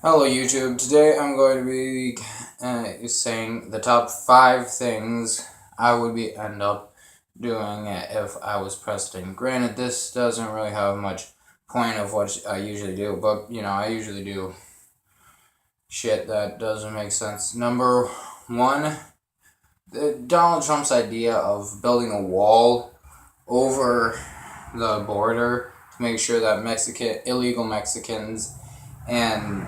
Hello YouTube. Today I'm going to be saying the top 5 things I would end up doing if I was president. Granted, this doesn't really have much point of what I usually do, but I usually do shit that doesn't make sense. Number one, Donald Trump's idea of building a wall over the border to make sure that illegal Mexicans and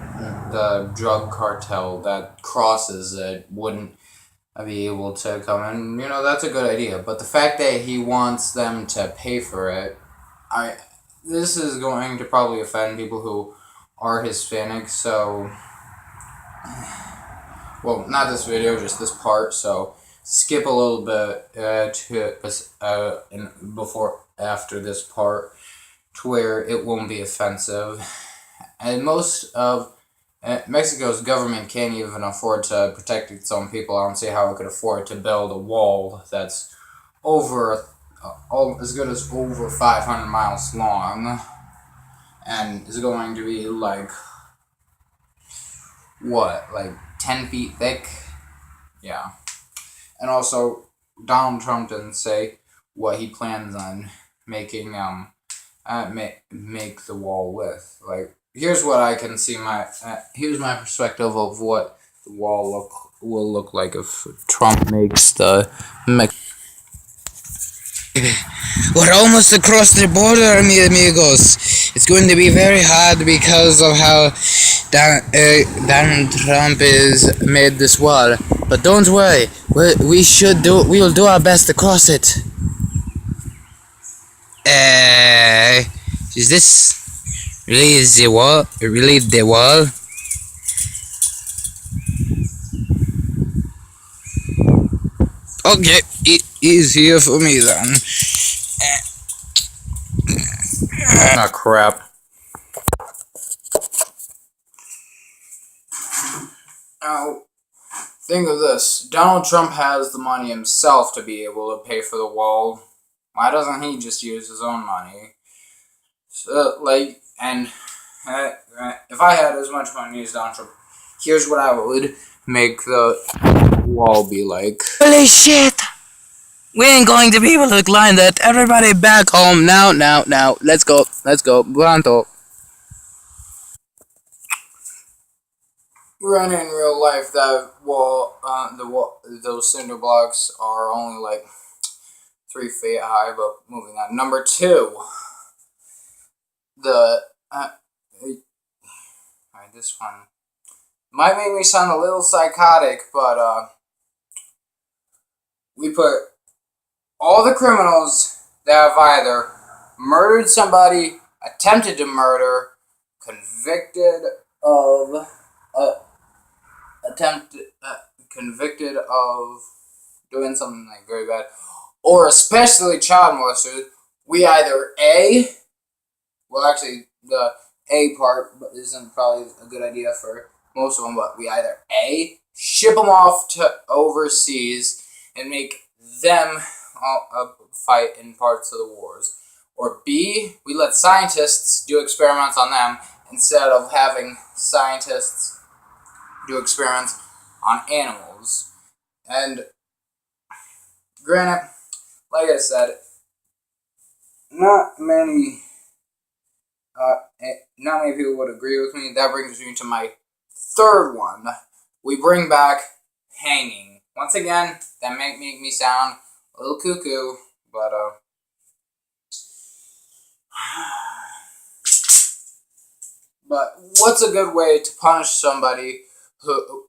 the drug cartel that crosses it wouldn't be able to come in. That's a good idea. But the fact that he wants them to pay for it, I this is going to probably offend people who are Hispanic. So, well, not this video, just this part. So skip a little bit before after this part to where it won't be offensive. And most of Mexico's government can't even afford to protect its own people. I don't see how it could afford to build a wall that's over as good as over 500 miles long and is going to be like 10 feet thick. Yeah. And also, Donald Trump didn't say what he plans on making make the wall with. Here's what I can see. Here's my perspective of what the wall will look like if Trump makes the We're almost across the border, mi amigos. It's going to be very hard because of how Donald Trump is made this wall. But don't worry, we will do our best to cross it. Is this really the wall? Really the wall? Okay, it is here for me then. Ah, crap. Now, think of this. Donald Trump has the money himself to be able to pay for the wall. Why doesn't he just use his own money? If I had as much money as Donald Trump, here's what I would make the wall be like. Holy shit! We ain't going to be able to climb that. Everybody back home now. Let's go. Pronto. Granted, in real life, those cinder blocks are only like 3 feet high. But moving on. Number two, the alright, this one might make me sound a little psychotic, but we put all the criminals that have either murdered somebody, attempted to murder, convicted of convicted of doing something like very bad, or especially child molesters. We either the A part isn't probably a good idea for most of them, but we either ship them off to overseas and make them fight in parts of the wars, or B, we let scientists do experiments on them instead of having scientists do experiments on animals. And granted, like I said, not many not many people would agree with me. That brings me to my third one. We bring back hanging. Once again, that might make me sound a little cuckoo, but but what's a good way to punish somebody who?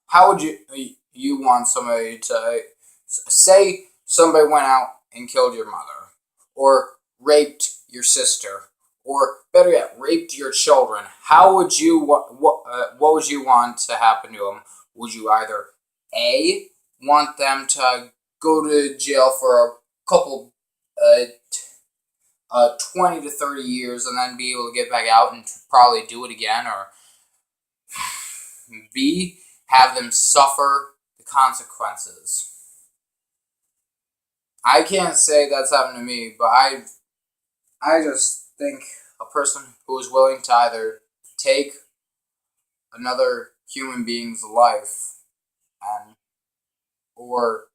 How would you want somebody to say somebody went out and killed your mother, or raped your sister, or better yet, raped your children? How would you what would you want to happen to them? Would you either want them to go to jail for a couple 20 to 30 years and then be able to get back out and probably do it again, or B, have them suffer the consequences? I can't say that's happened to me, but I just think a person who is willing to either take another human being's life, and or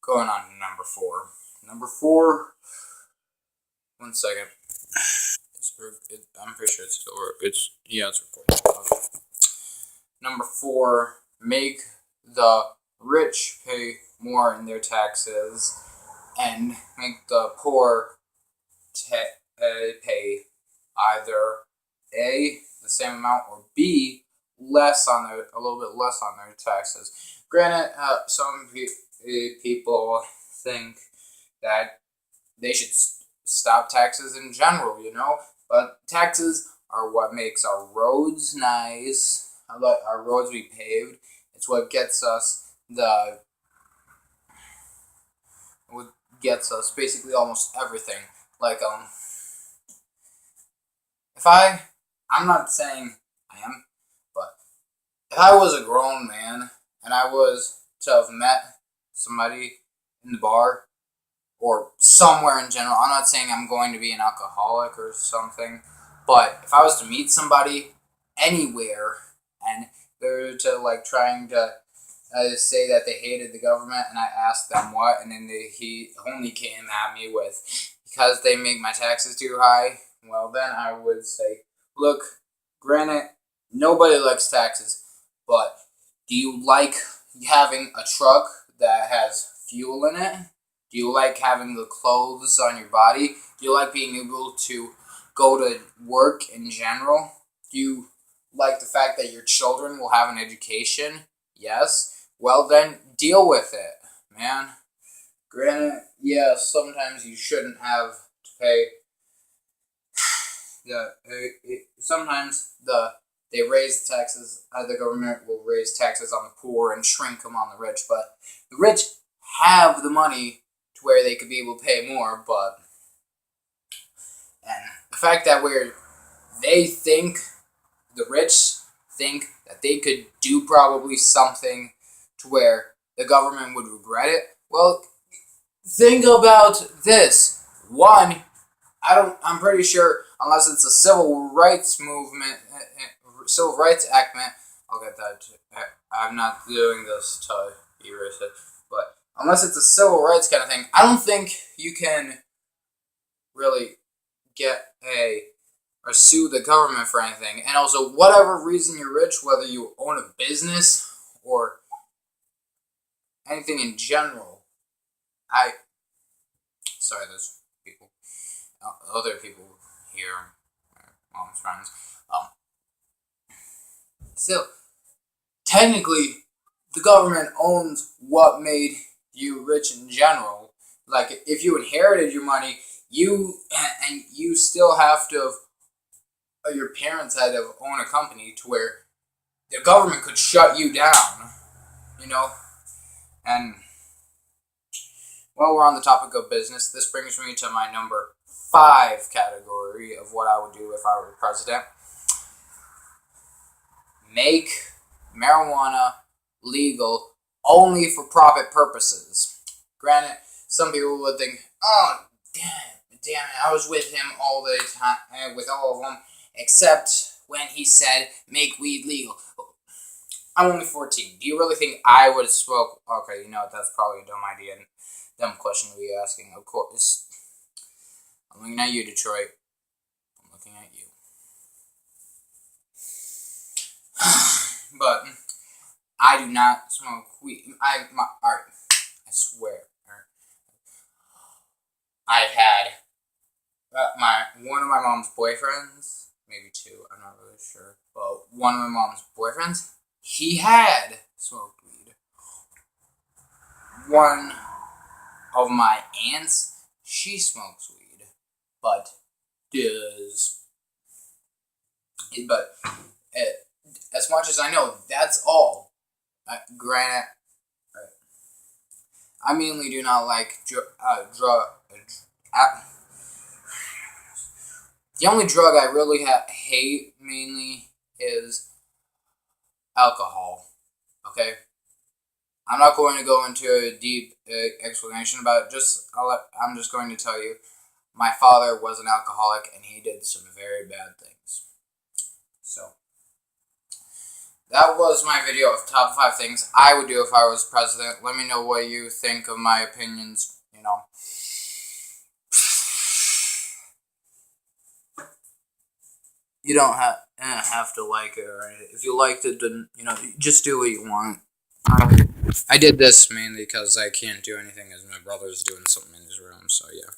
going on to number four. Number four. One second. I'm pretty sure it's still. It's recording. Okay. Number four. Make the rich pay more in their taxes, and make the poor pay either A, the same amount, or B, a little bit less on their taxes. Granted, some people think that they should stop taxes in general, but taxes are what makes our roads nice, our roads be paved. It's what gets us basically almost everything. Like if I'm not saying I am, but if I was a grown man and I was to have met somebody in the bar or somewhere in general, I'm not saying I'm going to be an alcoholic or something, but if I was to meet somebody anywhere and they're to like trying to say that they hated the government, and I asked them what, and then he only came at me with, because they make my taxes too high. Well, then I would say, look, granted, nobody likes taxes, but do you like having a truck that has fuel in it? Do you like having the clothes on your body? Do you like being able to go to work in general? Do you like the fact that your children will have an education? Yes. Well, then deal with it, man. Granted, yeah, sometimes you shouldn't have to pay sometimes they raise taxes. The government will raise taxes on the poor and shrink them on the rich. But the rich have the money to where they could be able to pay more. And the fact that the rich think that they could do probably something to where the government would regret it. Well, think about this. One, I'm pretty sure, unless it's a civil rights movement, civil rights act, I'll get that. I'm not doing this to erase it, but unless it's a civil rights kind of thing, I don't think you can really get or sue the government for anything. And also, whatever reason you're rich, whether you own a business or anything in general, there's people, other people here, mom's friends. Still, technically, the government owns what made you rich in general. Like, if you inherited your money, you still have to your parents had to own a company to where the government could shut you down, you know? And while we're on the topic of business, this brings me to my number 5 category of what I would do if I were president. Make marijuana legal only for profit purposes. Granted, some people would think, oh, damn it, I was with him all the time, with all of them, except when he said, make weed legal. I'm only 14. Do you really think I would smoke? Okay, that's probably a dumb idea and dumb question to be asking. Of course. I'm looking at you, Detroit. I'm looking at you. But I do not smoke weed. Alright, I swear. I had one of my mom's boyfriends, maybe two, I'm not really sure, but one of my mom's boyfriends, he had smoked weed. One of my aunts, she smokes weed, but as much as I know, that's all. Granted, I mainly do not like the only drug I really hate mainly is alcohol. Okay, I'm not going to go into a deep explanation about it. I'm just going to tell you, my father was an alcoholic and he did some very bad things. So that was my video of top 5 things I would do if I was president. Let me know what you think of my opinions. You don't have to like it or anything. If you liked it, then just do what you want. I did this mainly because I can't do anything as my brother's doing something in his room. So yeah.